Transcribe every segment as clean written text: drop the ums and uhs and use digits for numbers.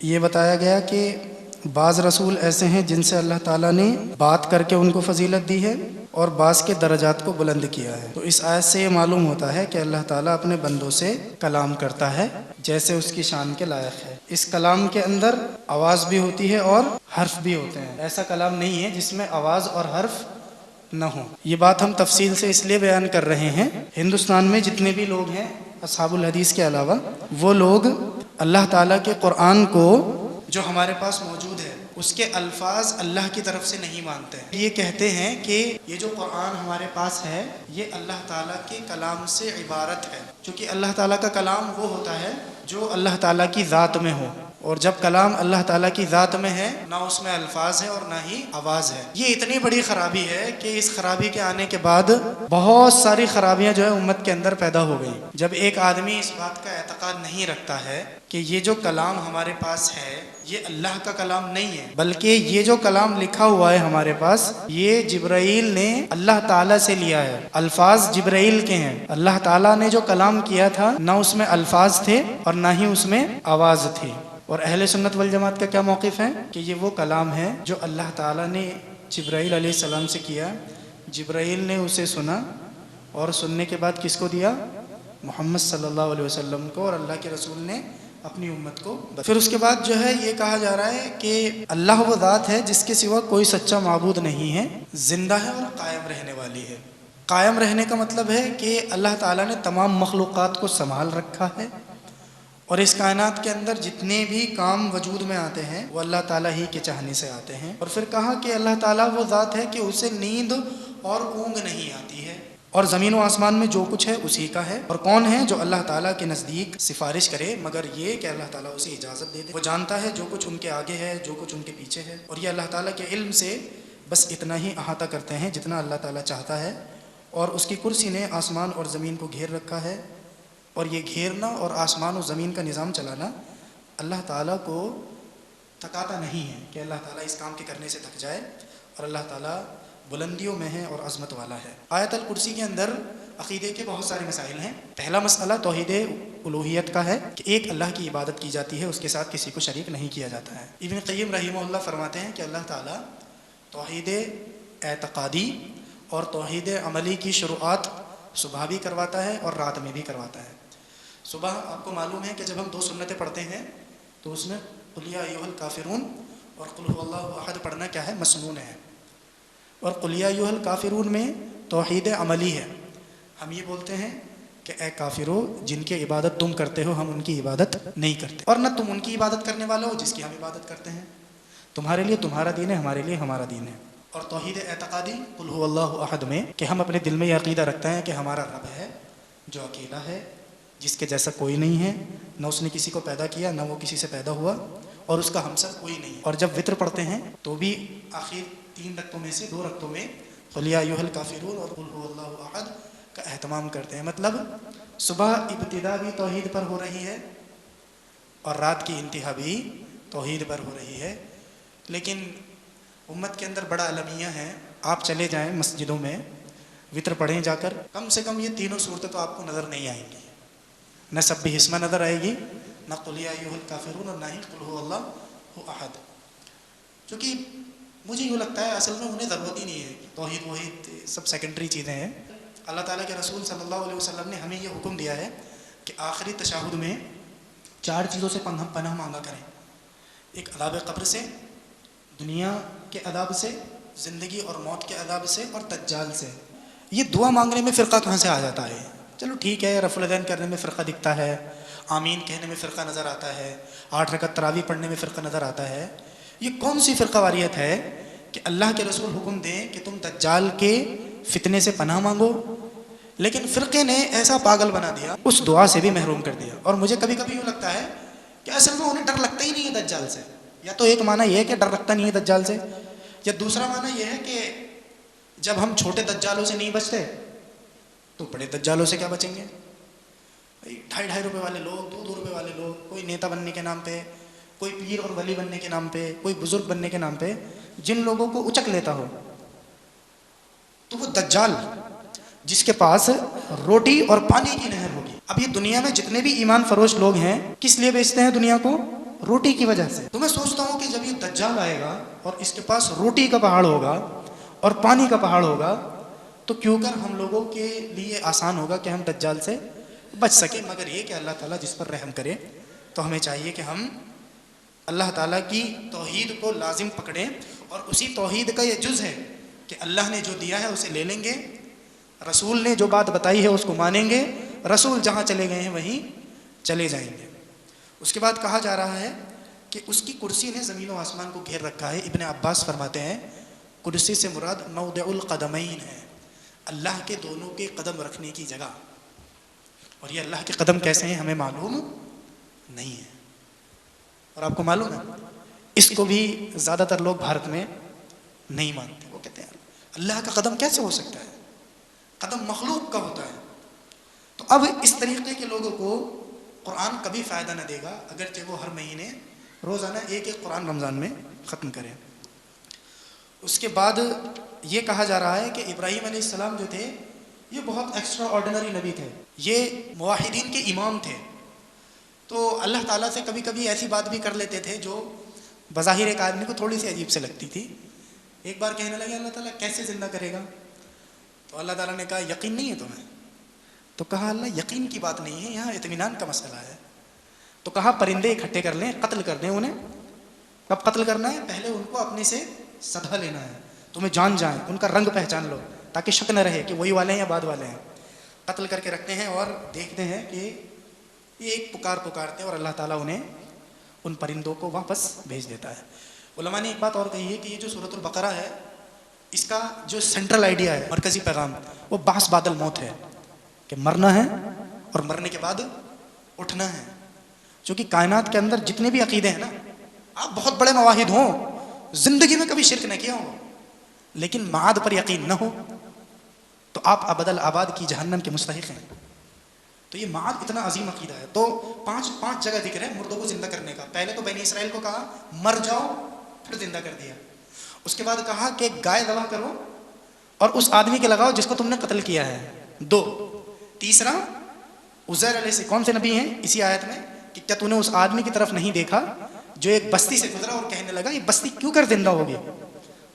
یہ بتایا گیا کہ بعض رسول ایسے ہیں جن سے اللہ تعالیٰ نے بات کر کے ان کو فضیلت دی ہے اور بعض کے درجات کو بلند کیا ہے۔ تو اس آیت سے یہ معلوم ہوتا ہے کہ اللہ تعالیٰ اپنے بندوں سے کلام کرتا ہے جیسے اس کی شان کے لائق ہے۔ اس کلام کے اندر آواز بھی ہوتی ہے اور حرف بھی ہوتے ہیں، ایسا کلام نہیں ہے جس میں آواز اور حرف نہ ہو۔ یہ بات ہم تفصیل سے اس لیے بیان کر رہے ہیں، ہندوستان میں جتنے بھی لوگ ہیں اصحاب الحدیث کے علاوہ، وہ لوگ اللہ تعالیٰ کے قرآن کو جو ہمارے پاس موجود ہے اس کے الفاظ اللہ کی طرف سے نہیں مانتے ہیں۔ یہ کہتے ہیں کہ یہ جو قرآن ہمارے پاس ہے یہ اللہ تعالیٰ کے کلام سے عبارت ہے، چونکہ اللہ تعالیٰ کا کلام وہ ہوتا ہے جو اللہ تعالیٰ کی ذات میں ہو، اور جب کلام اللہ تعالیٰ کی ذات میں ہے نہ اس میں الفاظ ہے اور نہ ہی آواز ہے۔ یہ اتنی بڑی خرابی ہے کہ اس خرابی کے آنے کے بعد بہت ساری خرابیاں جو ہے امت کے اندر پیدا ہو گئی۔ جب ایک آدمی اس بات کا اعتقاد نہیں رکھتا ہے کہ یہ جو کلام ہمارے پاس ہے یہ اللہ کا کلام نہیں ہے، بلکہ یہ جو کلام لکھا ہوا ہے ہمارے پاس یہ جبرائیل نے اللہ تعالیٰ سے لیا ہے، الفاظ جبرائیل کے ہیں۔ اللہ تعالیٰ نے جو کلام کیا تھا نہ اس میں الفاظ تھے اور نہ ہی اس میں آواز تھی۔ اور اہل سنت والجماعت کا کیا موقف ہے کہ یہ وہ کلام ہے جو اللہ تعالیٰ نے جبرائیل علیہ السلام سے کیا، جبرائیل نے اسے سنا اور سننے کے بعد کس کو دیا؟ محمد صلی اللہ علیہ وسلم کو، اور اللہ کے رسول نے اپنی امت کو۔ پھر اس کے بعد جو ہے یہ کہا جا رہا ہے کہ اللہ وہ ذات ہے جس کے سوا کوئی سچا معبود نہیں ہے، زندہ ہے اور قائم رہنے والی ہے۔ قائم رہنے کا مطلب ہے کہ اللہ تعالیٰ نے تمام مخلوقات کو سنبھال رکھا ہے، اور اس کائنات کے اندر جتنے بھی کام وجود میں آتے ہیں وہ اللہ تعالیٰ ہی کے چاہنے سے آتے ہیں۔ اور پھر کہا کہ اللہ تعالیٰ وہ ذات ہے کہ اسے نیند اور اونگ نہیں آتی ہے، اور زمین و آسمان میں جو کچھ ہے اسی کا ہے۔ اور کون ہے جو اللہ تعالیٰ کے نزدیک سفارش کرے مگر یہ کہ اللہ تعالیٰ اسے اجازت دے دے۔ وہ جانتا ہے جو کچھ ان کے آگے ہے، جو کچھ ان کے پیچھے ہے، اور یہ اللہ تعالیٰ کے علم سے بس اتنا ہی احاطہ کرتے ہیں جتنا اللہ تعالیٰ چاہتا ہے۔ اور اس کی کرسی نے آسمان اور زمین کو گھیر رکھا ہے، اور یہ گھیرنا اور آسمان و زمین کا نظام چلانا اللہ تعالیٰ کو تھکاتا نہیں ہے کہ اللہ تعالیٰ اس کام کے کرنے سے تھک جائے، اور اللہ تعالیٰ بلندیوں میں ہے اور عظمت والا ہے۔ آیت الکرسی کے اندر عقیدے کے بہت سارے مسائل ہیں۔ پہلا مسئلہ توحید الوہیت کا ہے کہ ایک اللہ کی عبادت کی جاتی ہے، اس کے ساتھ کسی کو شریک نہیں کیا جاتا ہے۔ ابن قیم رحمہ اللہ فرماتے ہیں کہ اللہ تعالیٰ توحید اعتقادی اور توحید عملی کی شروعات صبح بھی کرواتا ہے اور رات میں بھی کرواتا ہے۔ صبح آپ کو معلوم ہے کہ جب ہم 2 سنتیں پڑھتے ہیں تو اس میں قل یا ایھا الکافرون اور قل ھو اللہ احد پڑھنا کیا ہے؟ مسنون ہے۔ اور قل یا ایھا الکافرون میں توحید عملی ہے، ہم یہ بولتے ہیں کہ اے کافرو جن کی عبادت تم کرتے ہو ہم ان کی عبادت نہیں کرتے، اور نہ تم ان کی عبادت کرنے والا ہو جس کی ہم عبادت کرتے ہیں، تمہارے لیے تمہارا دین ہے، ہمارے لیے ہمارا دین ہے۔ اور توحید اعتقادی قل ھو اللہ احد میں کہ ہم اپنے دل میں یہ عقیدہ رکھتے ہیں کہ ہمارا رب ہے جو اکیلا ہے، جس کے جیسا کوئی نہیں ہے، نہ اس نے کسی کو پیدا کیا نہ وہ کسی سے پیدا ہوا، اور اس کا ہمسر کوئی نہیں ہے۔ اور جب وطر پڑھتے ہیں تو بھی آخر 3 رکعتوں میں سے 2 رکعتوں میں قل یا ایھا الکافرون اور قل ھو اللہ احد کا اہتمام کرتے ہیں۔ مطلب صبح ابتدا بھی توحید پر ہو رہی ہے اور رات کی انتہا بھی توحید پر ہو رہی ہے۔ لیکن امت کے اندر بڑا المیہ ہے، آپ چلے جائیں مسجدوں میں وطر پڑھیں جا کر، کم سے کم یہ 3 صورتیں تو آپ کو نظر نہیں آئیں گی، نہ سبح اسمہ نظر آئے گی، نہ قل یا ایھا الکافرون، اور نہ ہی قل ھو اللہ احد۔ چونکہ مجھے یوں لگتا ہے اصل میں انہیں ضرورت ہی نہیں ہے، توحید وحید سب سیکنڈری چیزیں ہیں۔ اللہ تعالیٰ کے رسول صلی اللہ علیہ وسلم نے ہمیں یہ حکم دیا ہے کہ آخری تشہد میں 4 چیزوں سے پناہ مانگا کریں، ایک عذاب قبر سے، دنیا کے عذاب سے، زندگی اور موت کے عذاب سے، اور دجال سے۔ یہ دعا مانگنے میں فرقہ کہاں سے آ جاتا ہے؟ چلو ٹھیک ہے، رفع الیدین کرنے میں فرقہ دکھتا ہے، آمین کہنے میں فرقہ نظر آتا ہے، 8 رکعت تراویح پڑھنے میں فرقہ نظر آتا ہے۔ یہ کون سی فرقہ واریت ہے کہ اللہ کے رسول حکم دیں کہ تم دجال کے فتنے سے پناہ مانگو، لیکن فرقے نے ایسا پاگل بنا دیا، اس دعا سے بھی محروم کر دیا۔ اور مجھے کبھی کبھی یوں لگتا ہے کہ اصل میں انہیں ڈر لگتا ہی نہیں ہے دجال سے۔ یا تو ایک معنی یہ ہے کہ ڈر لگتا نہیں ہے دجال سے، یا دوسرا معنی یہ ہے کہ جب ہم چھوٹے دجالوں سے نہیں بچتے تو بڑے دجالوں سے کیا بچیں گے؟ 2.5 روپے والے لوگ، 2 روپے والے لوگ، کوئی نیتا بننے کے نام پہ، کوئی پیر اور ولی بننے کے نام پہ، کوئی بزرگ بننے کے نام پہ جن لوگوں کو اچک لیتا ہو، تو وہ دجال جس کے پاس روٹی اور پانی کی نہر ہوگی۔ اب یہ دنیا میں جتنے بھی ایمان فروش لوگ ہیں کس لیے بیچتے ہیں دنیا کو؟ روٹی کی وجہ سے۔ تو میں سوچتا ہوں کہ جب یہ دجال آئے گا اور اس کے پاس روٹی کا پہاڑ ہوگا اور پانی کا پہاڑ ہوگا تو کیوں کر ہم لوگوں کے لیے آسان ہوگا کہ ہم دجال سے بچ سکیں، مگر یہ کہ اللہ تعالیٰ جس پر رحم کرے۔ تو ہمیں چاہیے کہ ہم اللہ تعالیٰ کی توحید کو لازم پکڑیں، اور اسی توحید کا یہ جز ہے کہ اللہ نے جو دیا ہے اسے لے لیں گے، رسول نے جو بات بتائی ہے اس کو مانیں گے، رسول جہاں چلے گئے ہیں وہیں چلے جائیں گے۔ اس کے بعد کہا جا رہا ہے کہ اس کی کرسی نے زمین و آسمان کو گھیر رکھا ہے۔ ابن عباس فرماتے ہیں کرسی سے مراد موضع القدمین ہے، اللہ کے دونوں کے قدم رکھنے کی جگہ، اور یہ اللہ کے قدم کیسے ہیں ہمیں معلوم نہیں ہے۔ اور آپ کو معلوم ہے اس کو بھی زیادہ تر لوگ بھارت میں نہیں مانتے، وہ کہتے ہیں اللہ کا قدم کیسے ہو سکتا ہے، قدم مخلوق کا ہوتا ہے۔ تو اب اس طریقے کے لوگوں کو قرآن کبھی فائدہ نہ دے گا اگرچہ وہ ہر مہینے روزانہ ایک ایک قرآن رمضان میں ختم کریں۔ اس کے بعد یہ کہا جا رہا ہے کہ ابراہیم علیہ السلام جو تھے یہ بہت ایکسٹرا آرڈنری نبی تھے، یہ موحدین کے امام تھے۔ تو اللہ تعالیٰ سے کبھی کبھی ایسی بات بھی کر لیتے تھے جو بظاہر ایک آدمی کو تھوڑی سی عجیب سے لگتی تھی۔ ایک بار کہنے لگے اللہ تعالیٰ کیسے زندہ کرے گا؟ تو اللہ تعالیٰ نے کہا یقین نہیں ہے تمہیں؟ تو کہا اللہ یقین کی بات نہیں ہے، یہاں اطمینان کا مسئلہ ہے۔ تو کہا پرندے اکٹھے کر لیں، قتل کر دیں انہیں۔ کب قتل کرنا ہے؟ پہلے ان کو اپنے سے صدہ لینا ہے، تمہیں جان جائیں، ان کا رنگ پہچان لو تاکہ شک نہ رہے کہ وہی والے ہیں یا بعد والے ہیں۔ قتل کر کے رکھتے ہیں اور دیکھتے ہیں کہ یہ ایک پکارتے ہیں اور اللہ تعالیٰ انہیں ان پرندوں کو واپس بھیج دیتا ہے۔ علماء نے ایک بات اور کہی ہے کہ یہ جو سورۃ البقرہ ہے اس کا جو سینٹرل آئیڈیا ہے، مرکزی پیغام، وہ بعث بعد الموت ہے، کہ مرنا ہے اور مرنے کے بعد اٹھنا ہے۔ چونکہ کائنات کے اندر جتنے بھی عقیدے ہیں نا، آپ بہت بڑے موحد ہوں، زندگی میں کبھی شرک نہ کیا ہو، لیکن معاد پر یقین نہ ہو تو آپ ابد الآباد کی جہنم کے مستحق ہیں۔ تو یہ معاد اتنا عظیم عقیدہ ہے۔ تو پانچ جگہ ذکر ہے مردوں کو زندہ کرنے کا۔ پہلے تو بنی اسرائیل کو کہا مر جاؤ، پھر زندہ کر دیا۔ اس کے بعد کہا کہ گائے ذبح کرو اور اس آدمی کے لگاؤ جس کو تم نے قتل کیا ہے، 2۔ تیسرا عزیر علیہ السلام کون سے نبی ہیں اسی آیت میں کہ کیا تو نے اس آدمی کی طرف نہیں دیکھا جو ایک بستی سے گزرا اور کہنے لگا یہ بستی کیوں کر زندہ ہوگی؟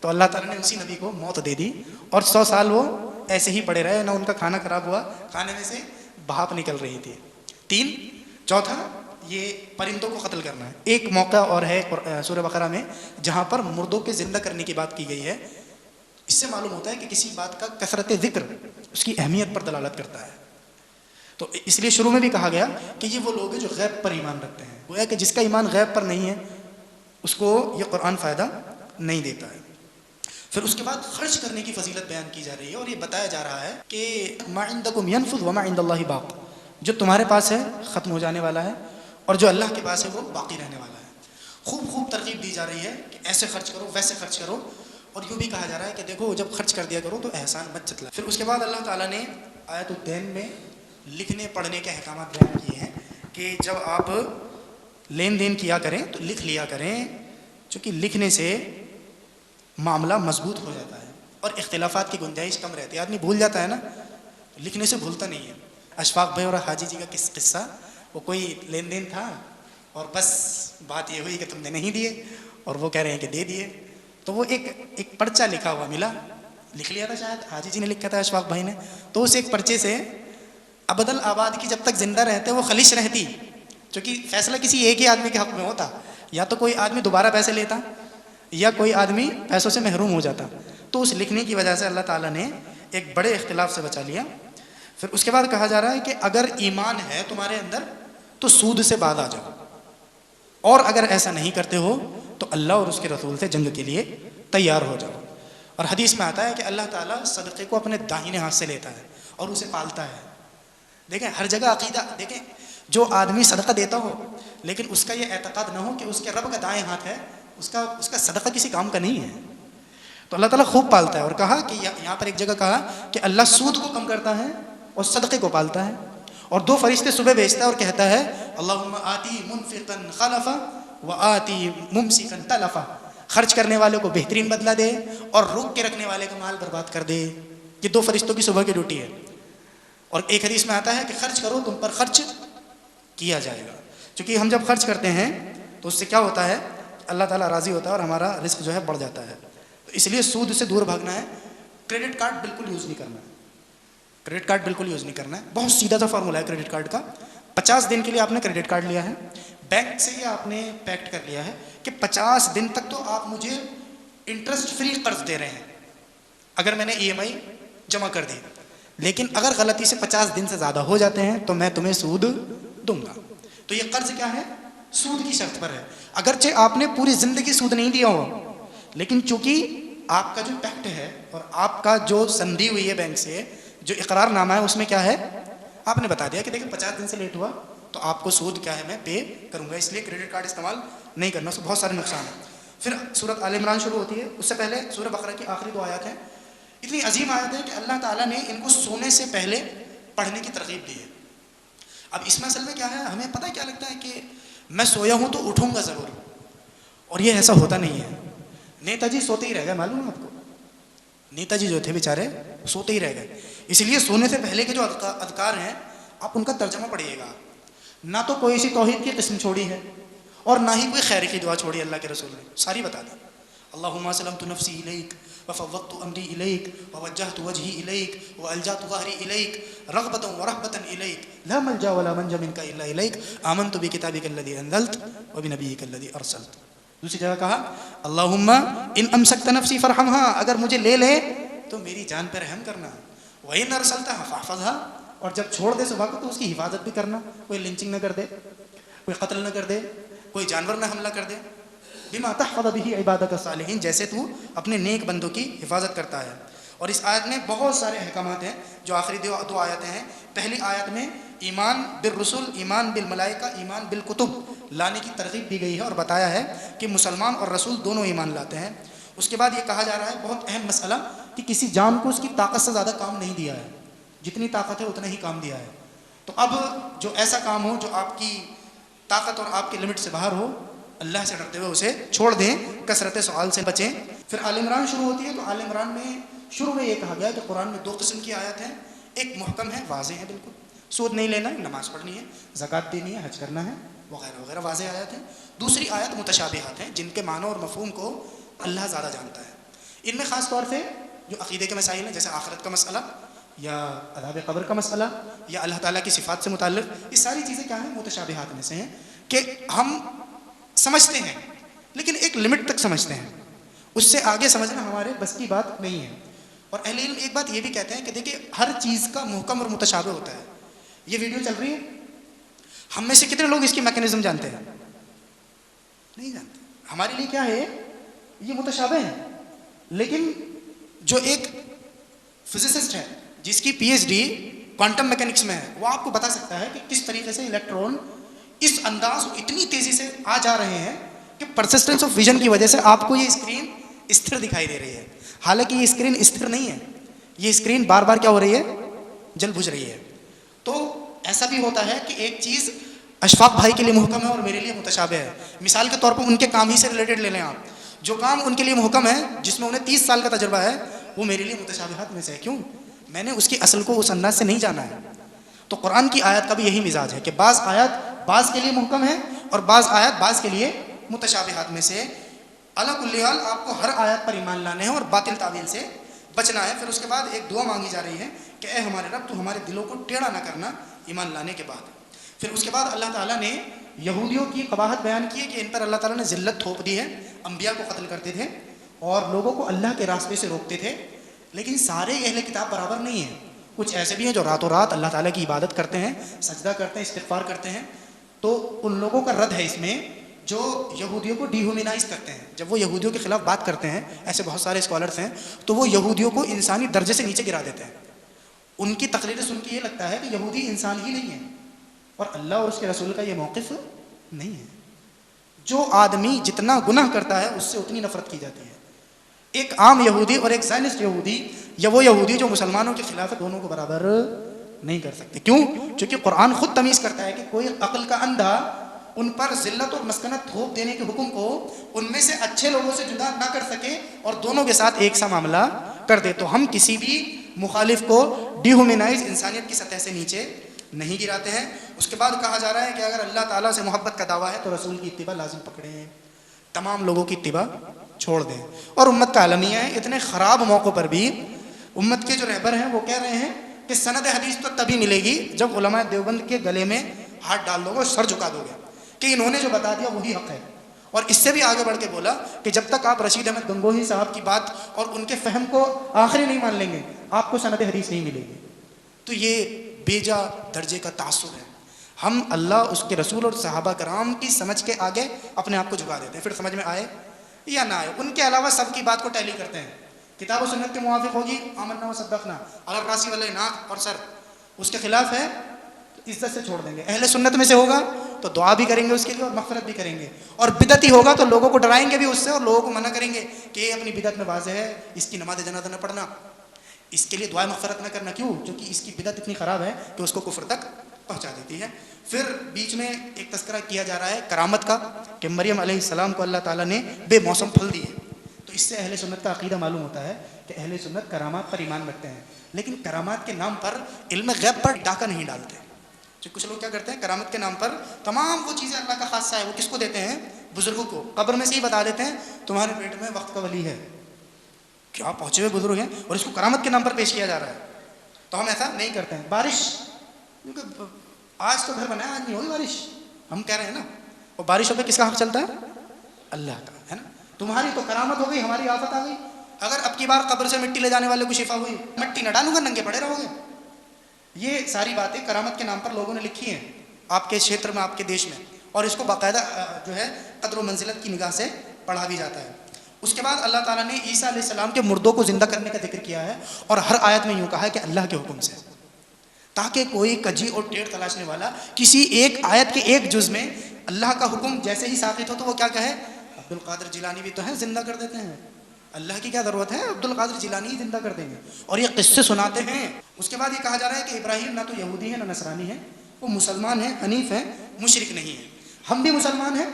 تو اللہ تعالیٰ نے اسی نبی کو موت دے دی اور 100 سال وہ ایسے ہی پڑے رہے، نہ ان کا کھانا خراب ہوا، کھانے میں سے بھاپ نکل رہی تھی۔ 3۔ چوتھا یہ پرندوں کو قتل کرنا ہے۔ ایک موقع اور ہے سورہ بقرہ میں جہاں پر مردوں کے زندہ کرنے کی بات کی گئی ہے۔ اس سے معلوم ہوتا ہے کہ کسی بات کا کثرت ذکر اس کی اہمیت پر دلالت کرتا ہے۔ تو اس لیے شروع میں بھی کہا گیا کہ یہ وہ لوگ ہیں جو غیب پر ایمان رکھتے ہیں، گویا کہ جس کا ایمان غیب پر نہیں ہے اس کو یہ قرآن فائدہ نہیں دیتا ہے۔ پھر اس کے بعد خرچ کرنے کی فضیلت بیان کی جا رہی ہے اور یہ بتایا جا رہا ہے کہ ما عندکم ينفد وما عند اللہ باق، جو تمہارے پاس ہے ختم ہو جانے والا ہے اور جو اللہ کے پاس ہے وہ باقی رہنے والا ہے۔ خوب ترغیب دی جا رہی ہے کہ ایسے خرچ کرو، ویسے خرچ کرو، اور یوں بھی کہا جا رہا ہے کہ دیکھو جب خرچ کر دیا کرو تو احسان مت جتلا۔ پھر اس کے بعد اللہ تعالیٰ نے آیت الدین میں لکھنے پڑھنے کے احکامات بیان کیے ہیں کہ جب آپ لین دین کیا کریں تو لکھ لیا کریں، چونکہ لکھنے سے معاملہ مضبوط ہو جاتا ہے اور اختلافات کی گنجائش کم رہتی ہے۔ آدمی بھول جاتا ہے نا، لکھنے سے بھولتا نہیں ہے۔ اشفاق بھائی اور حاجی جی کا قصہ، وہ کوئی لین دین تھا اور بس بات یہ ہوئی کہ تم نے نہیں دیے اور وہ کہہ رہے ہیں کہ دے دیے، تو وہ ایک پرچہ لکھا ہوا ملا، لکھ لیا تھا، شاید حاجی جی نے لکھا تھا اشفاق بھائی نے، تو اس ایک پرچے سے ابد الآباد کی جب تک زندہ رہتے وہ خلش رہتی، چونکہ فیصلہ کسی ایک ہی آدمی کے حق میں ہوتا، یا تو کوئی آدمی دوبارہ پیسے لیتا یا کوئی آدمی پیسوں سے محروم ہو جاتا، تو اس لکھنے کی وجہ سے اللہ تعالیٰ نے ایک بڑے اختلاف سے بچا لیا۔ پھر اس کے بعد کہا جا رہا ہے کہ اگر ایمان ہے تمہارے اندر تو سود سے باز آ جاؤ، اور اگر ایسا نہیں کرتے ہو تو اللہ اور اس کے رسول سے جنگ کے لیے تیار ہو جاؤ۔ اور حدیث میں آتا ہے کہ اللہ تعالیٰ صدقے کو اپنے داہنے ہاتھ سے لیتا ہے اور اسے پالتا ہے۔ دیکھیں ہر جگہ عقیدہ، دیکھیں جو آدمی صدقہ دیتا ہو لیکن اس کا یہ اعتقاد نہ ہو کہ اس کے رب کا دائیں ہاتھ ہے، اس کا صدقہ کسی کام کا نہیں ہے، تو اللہ تعالیٰ خوب پالتا ہے۔ اور کہا کہ یہاں پر ایک جگہ کہا کہ اللہ سود کو کم کرتا ہے اور صدقے کو پالتا ہے، اور 2 فرشتے صبح بھیجتا ہے اور کہتا ہے اللہم آتی منفقا خلفا و آتی ممسکا تلفا، خرچ کرنے والے کو بہترین بدلہ دے اور روک کے رکھنے والے کا مال برباد کر دے۔ یہ 2 فرشتوں کی صبح کی ڈیوٹی ہے۔ اور ایک حدیث میں آتا ہے کہ خرچ کرو تم پر خرچ کیا جائے گا، چونکہ ہم جب خرچ کرتے ہیں تو اس سے کیا ہوتا ہے؟ اللہ تعالیٰ راضی ہوتا ہے اور ہمارا رزق جو ہے بڑھ جاتا ہے. تو اس لیے سود سے دور بھاگنا ہے. کریڈٹ کارڈ بالکل یوز نہیں کرنا ہے. کریڈٹ کارڈ بالکل یوز نہیں کرنا ہے. بہت سیدھا سا فارمولا ہے کریڈٹ کارڈ کا. 50 دن کے لیے آپ نے کریڈٹ کارڈ لیا ہے, بینک سے یہ آپ نے پیکٹ کر لیا ہے کہ 50 دن تک تو آپ مجھے انٹرسٹ فری قرض دے رہے ہیں اگر میں نے ای ایم آئی جمع کر دی, لیکن اگر غلطی سے 50 دن سے زیادہ ہو جاتے ہیں تو میں تمہیں سود دوں گا. تو یہ قرض کیا ہے؟ سود کی شرط پر ہے. اگرچہ آپ نے پوری زندگی سود نہیں دیا ہو, لیکن چونکہ آپ کا جو پیکٹ ہے اور آپ کا جو سندھی ہوئی ہے بینک سے, جو اقرار نامہ ہے, اس میں کیا ہے؟ آپ نے بتا دیا کہ دیکھیں 50 دن سے لیٹ ہوا تو آپ کو سود کیا ہے میں پے کروں گا. اس لیے کریڈٹ کارڈ استعمال نہیں کرنا, اس کو بہت سارے نقصان ہیں. پھر سورۃ آل عمران شروع ہوتی ہے. اس سے پہلے سورہ بقرہ کی آخری 2 آیات ہیں, اتنی عظیم آیت ہے کہ اللہ تعالیٰ نے ان کو سونے سے پہلے پڑھنے کی ترغیب دی ہے. اب اس میں اصل میں کیا ہے, ہمیں پتہ کیا لگتا ہے کہ میں سویا ہوں تو اٹھوں گا ضرور, اور یہ ایسا ہوتا نہیں ہے. نیتا جی سوتے ہی رہ گئے, معلوم ہے آپ کو؟ نیتا جی جو تھے بیچارے سوتے ہی رہ گئے. اس لیے سونے سے پہلے کے جو اذکار ہیں آپ ان کا ترجمہ پڑھیے گا. نہ تو کوئی سی توحید کی قسم چھوڑی ہے اور نہ ہی کوئی خیر کی دعا چھوڑی. اللہ کے رسول نے ساری بتا دی. اللہم اسلمت نفسی الیک وفوضت امری الیک ووجہت وجہی الیک والجأت ظہری الیک رغبۃ ورہبۃ الیک لا ملجا ولا منجا منک الا الیک آمنت بکتابک الذی انزلت وبنبیک الذی ارسلت. دوسری جگہ کہا اللہم ان امسکت نفسی فرحمہا, اگر مجھے لے لے تو میری جان پہ رحم کرنا. وَإِنْ أَرْسَلْتَهَا فَاحْفَظْهَا, اور جب چھوڑ دے صبح کو تو اس کی حفاظت بھی کرنا. کوئی لنچنگ نہ کر دے, کوئی قتل نہ کر دے, کوئی جانور نہ حملہ کر دے. بِمَا تَحْفَظَ بِهِ عِبَادَكَ الصَّالِحِينَ, جیسے تو اپنے نیک بندوں کی حفاظت کرتا ہے. اور اس آیت میں بہت سارے احکامات ہیں جو آخری 2 آیتیں ہیں. پہلی آیت میں ایمان بالرسل, ایمان بالملائکہ, ایمان بالکتب لانے کی ترغیب دی گئی ہے اور بتایا ہے کہ مسلمان اور رسول دونوں ایمان لاتے ہیں. اس کے بعد یہ کہا جا رہا ہے بہت اہم مسئلہ کہ کسی جان کو اس کی طاقت سے زیادہ کام نہیں دیا ہے, جتنی طاقت ہے اتنا ہی کام دیا ہے. تو اب جو ایسا کام ہو جو آپ کی طاقت اور آپ کی لمٹ سے باہر ہو, اللہ سے ڈرتے ہوئے اسے چھوڑ دیں, کثرت سوال سے بچیں. پھر آل عمران شروع ہوتی ہے. تو آل عمران میں شروع میں یہ کہا گیا کہ قرآن میں 2 قسم کی آیت ہیں. ایک محکم ہے, واضح ہے, بالکل سود نہیں لینا ہے, نماز پڑھنی ہے, زکوٰۃ دینی ہے, حج کرنا ہے, وغیرہ وغیرہ واضح آیات ہیں. دوسری آیت متشابہات ہیں جن کے معنی اور مفہوم کو اللہ زیادہ جانتا ہے. ان میں خاص طور سے جو عقیدے کے مسائل ہیں, جیسے آخرت کا مسئلہ یا عذاب قبر کا مسئلہ یا اللہ تعالیٰ کی صفات سے متعلق, یہ ساری چیزیں کیا ہیں؟ متشابہات میں سے ہیں کہ ہم سمجھتے ہیں لیکن ایک لمٹ تک سمجھتے ہیں, اس سے آگے سمجھنا ہمارے بس کی بات نہیں ہے. اور اہل علم ایک بات یہ بھی کہتے ہیں کہ دیکھیں ہر چیز کا محکم اور متشابہ ہوتا ہے. یہ ویڈیو چل رہی ہے, ہم میں سے کتنے لوگ اس کی میکینزم جانتے ہیں؟ نہیں جانتے. ہمارے لیے کیا ہے, یہ متشابہ ہے. لیکن جو ایک فزسسٹ ہے جس کی P H D quantum mechanics میں ہے, وہ آپ کو بتا سکتا ہے کہ کس طریقے سے الیکٹرون اس انداز اتنی تیزی سے آ جا رہے ہیں کہ پرسسٹنس آف ویژن کی وجہ سے آپ کو یہ اسکرین استھر دکھائی دے رہی ہے. حالانکہ یہ اسکرین استھر نہیں ہے, یہ اسکرین بار بار کیا ہو رہی ہے؟ جل بجھ رہی ہے. تو ایسا بھی ہوتا ہے کہ ایک چیز اشفاق بھائی کے لیے محکم ہے اور میرے لیے متشابہ ہے. مثال کے طور پر ان کے کام ہی سے ریلیٹڈ لے لیں آپ. جو کام ان کے لیے محکم ہے, جس میں انہیں 30 سال کا تجربہ ہے, وہ میرے لیے متشابہات میں سے ہے. کیوں؟ میں نے اس کی اصل کو اس انداز سے نہیں جانا ہے. تو قرآن کی آیت کا بھی یہی مزاج ہے کہ بعض آیت بعض کے لیے محکم ہے اور بعض آیت بعض کے لیے متشابہات میں سے. علی کل حال آپ کو ہر آیت پر ایمان لانے ہیں اور باطل تعویل سے بچنا ہے. پھر اس کے بعد ایک دعا مانگی جا رہی ہے کہ اے ہمارے رب تو ہمارے دلوں کو ٹیڑھا نہ کرنا ایمان لانے کے بعد. پھر اس کے بعد اللہ تعالیٰ نے یہودیوں کی قباحت بیان کی ہے کہ ان پر اللہ تعالیٰ نے ذلت تھوپ دی ہے. انبیاء کو قتل کرتے تھے اور لوگوں کو اللہ کے راستے سے روکتے تھے. لیکن سارے اہل کتاب برابر نہیں ہیں. کچھ ایسے بھی ہیں جو راتوں رات اللہ تعالیٰ کی عبادت کرتے ہیں, سجدہ کرتے ہیں, استغفار کرتے ہیں. تو ان لوگوں کا رد ہے اس میں جو یہودیوں کو ڈیہومنائز کرتے ہیں. جب وہ یہودیوں کے خلاف بات کرتے ہیں, ایسے بہت سارے اسکالرس ہیں, تو وہ یہودیوں کو انسانی درجے سے نیچے گرا دیتے ہیں. ان کی تقریریں سن کے یہ لگتا ہے کہ یہودی انسان ہی نہیں ہے, اور اللہ اور اس کے رسول کا یہ موقف نہیں ہے. جو آدمی جتنا گناہ کرتا ہے اس سے اتنی نفرت کی جاتی ہے. ایک عام یہودی اور ایک زائنسٹ یہودی یا وہ یہودی جو مسلمانوں کے خلاف ہے, دونوں کو برابر نہیں کر سکتے. کیوں؟ کیونکہ قرآن خود تمیز کرتا ہے کہ کوئی عقل کا اندھا ان پر ذلت اور مسکنت تھوپ دینے کے حکم کو ان میں سے اچھے لوگوں سے جدا نہ کر سکے اور دونوں کے ساتھ ایک سا معاملہ کر دے. تو ہم کسی بھی مخالف کو ڈیہومنائز, انسانیت کی سطح سے نیچے نہیں گراتے ہیں۔ اس کے بعد کہا جا رہا ہے کہ اگر اللہ تعالیٰ سے محبت کا دعویٰ ہے تو رسول کی اتباع لازم پکڑیں، تمام لوگوں کی اتباع چھوڑ دیں۔ اور امت کا عالمیہ ہے، اتنے خراب موقع پر بھی امت کے جو رہبر ہیں وہ کہہ رہے ہیں کہ سند حدیث تو تبھی ملے گی جب علماء دیوبند کے گلے میں ہاتھ ڈال دو گے اور سر جھکا دو گے کہ انہوں نے جو بتا دیا وہی حق ہے۔ اور اس سے بھی آگے بڑھ کے بولا کہ جب تک آپ رشید احمد گنگوہی صاحب کی بات اور ان کے فہم کو آخری نہیں مان لیں گے آپ کو سند حدیث نہیں ملے گی۔ تو یہ بیجا درجے کا تعصب ہے۔ ہم اللہ، اس کے رسول اور صحابہ کرام کی سمجھ کے آگے اپنے آپ کو جھکا دیتے ہیں، پھر سمجھ میں آئے یا نہ آئے، ان کے علاوہ سب کی بات کو ٹیلی کرتے ہیں۔ کتاب و سنت کے موافق ہوگی آمنا و صدقنا، اگر راسی والے ناک اور سر اس کے خلاف ہے تو عزت سے چھوڑ دیں گے۔ اہل سنت میں سے ہوگا تو دعا بھی کریں گے اس کے لیے اور مغفرت بھی کریں گے، اور بدعتی ہوگا تو لوگوں کو ڈرائیں گے بھی اس سے اور لوگوں کو منع کریں گے کہ یہ اپنی بدعت میں واضح ہے، اس کی نماز جنازہ نہ پڑھنا، اس کے لیے دعائیں مغفرت نہ کرنا۔ کیوں؟ کیونکہ اس کی بدعت اتنی خراب ہے کہ اس کو کفر تک پہنچا دیتی ہے۔ پھر بیچ میں ایک تذکرہ کیا جا رہا ہے کرامت کا کہ مریم علیہ السلام کو اللہ تعالیٰ نے بے موسم پھل دیے، تو اس سے اہل سنت کا عقیدہ معلوم ہوتا ہے کہ اہل سنت کرامات پر ایمان رکھتے ہیں، لیکن کرامات کے نام پر علم غیب پر ڈاکہ نہیں ڈالتے۔ جو کچھ لوگ کیا کرتے ہیں، کرامت کے نام پر تمام وہ چیزیں اللہ کا خاصہ ہے وہ کس کو دیتے ہیں؟ بزرگوں کو۔ قبر میں سے ہی بتا دیتے ہیں تمہارے پیٹ میں وقت کا ولی ہے، کیا پہنچے ہوئے بزرگ ہیں، اور اس کو کرامت کے نام پر پیش کیا جا رہا ہے۔ تو ہم ایسا نہیں کرتے ہیں۔ بارش، کیونکہ آج تو گھر بنا ہے، آج نہیں ہوگی بارش، ہم کہہ رہے ہیں نا، اور بارشوں پہ کس کا حق چلتا ہے؟ اللہ کا، ہے نا۔ تمہاری تو کرامت ہو گئی، ہماری آفت آ گئی۔ اگر اب کی بار قبر سے مٹی لے جانے والے کو شفا ہوئی، مٹی نہ ڈالوں گا، ننگے پڑے رہو گے۔ یہ ساری باتیں کرامت کے نام پر لوگوں نے لکھی ہیں آپ کے چھیتر میں، آپ کے دیش میں، اور اس کو باقاعدہ جو ہے قدر و منزلت کی نگاہ سے پڑھا بھی جاتا ہے۔ اس کے بعد اللہ تعالیٰ نے عیسیٰ علیہ السلام کے مردوں کو زندہ کرنے کا ذکر کیا ہے، اور ہر آیت میں یوں کہا ہے کہ اللہ کے حکم سے، تاکہ کوئی کجی اور ٹیڑھ تلاشنے والا کسی ایک آیت کے ایک جز میں اللہ کا حکم جیسے ہی ثابت ہو تو وہ کیا کہے؟ عبد القادر جیلانی بھی تو ہیں، زندہ کر دیتے ہیں، اللہ کی کیا ضرورت ہے، عبد القادر جیلانی ہی زندہ کر دیں گے، اور یہ قصے سناتے ہیں۔ اس کے بعد یہ کہا جا رہا ہے کہ ابراہیم نہ تو یہودی ہے نہ نصرانی ہے، وہ مسلمان ہیں، حنیف ہیں، مشرک نہیں ہیں۔ ہم بھی مسلمان ہیں،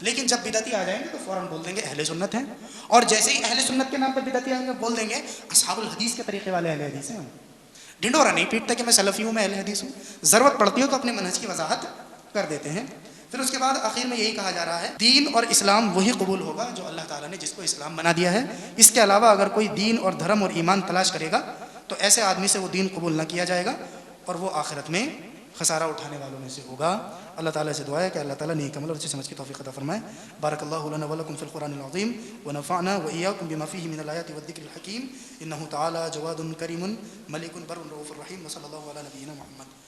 لیکن جب بدعتی آ جائیں گے تو فوراً بول دیں گے اہل سنت ہیں، اور جیسے ہی اہل سنت کے نام پہ بدعتی آئیں گے بول دیں گے اصحاب الحدیث کے طریقے والے اہل حدیث ہیں۔ ہم ڈنڈورا نہیں پیٹتے کہ میں سلفی ہوں، میں اہل حدیث ہوں، ضرورت پڑتی ہو تو اپنے منہج کی وضاحت کر دیتے ہیں۔ پھر اس کے بعد آخر میں یہی کہا جا رہا ہے دین اور اسلام وہی قبول ہوگا جو اللہ تعالیٰ نے جس کو اسلام بنا دیا ہے، اس کے علاوہ اگر کوئی دین اور دھرم اور ایمان تلاش کرے گا تو ایسے آدمی سے وہ دین قبول نہ کیا جائے گا، اور وہ آخرت میں خسارہ اٹھانے والوں میں سے ہوگا۔ اللہ تعالیٰ سے دعا ہے کہ اللہ تعالیٰ نیک عمل اور اچھی سمجھ کی توفیق عطا فرمائے۔ بارک اللہ لنا ولکم فی القرآن العظیم ونفعنا وإیاکم بما فیہ من الآیات والذکر الحکیم، انہ تعالی جواد کریم ملک بر رؤوف رحیم، وصلی اللہ علی نبینا محمد۔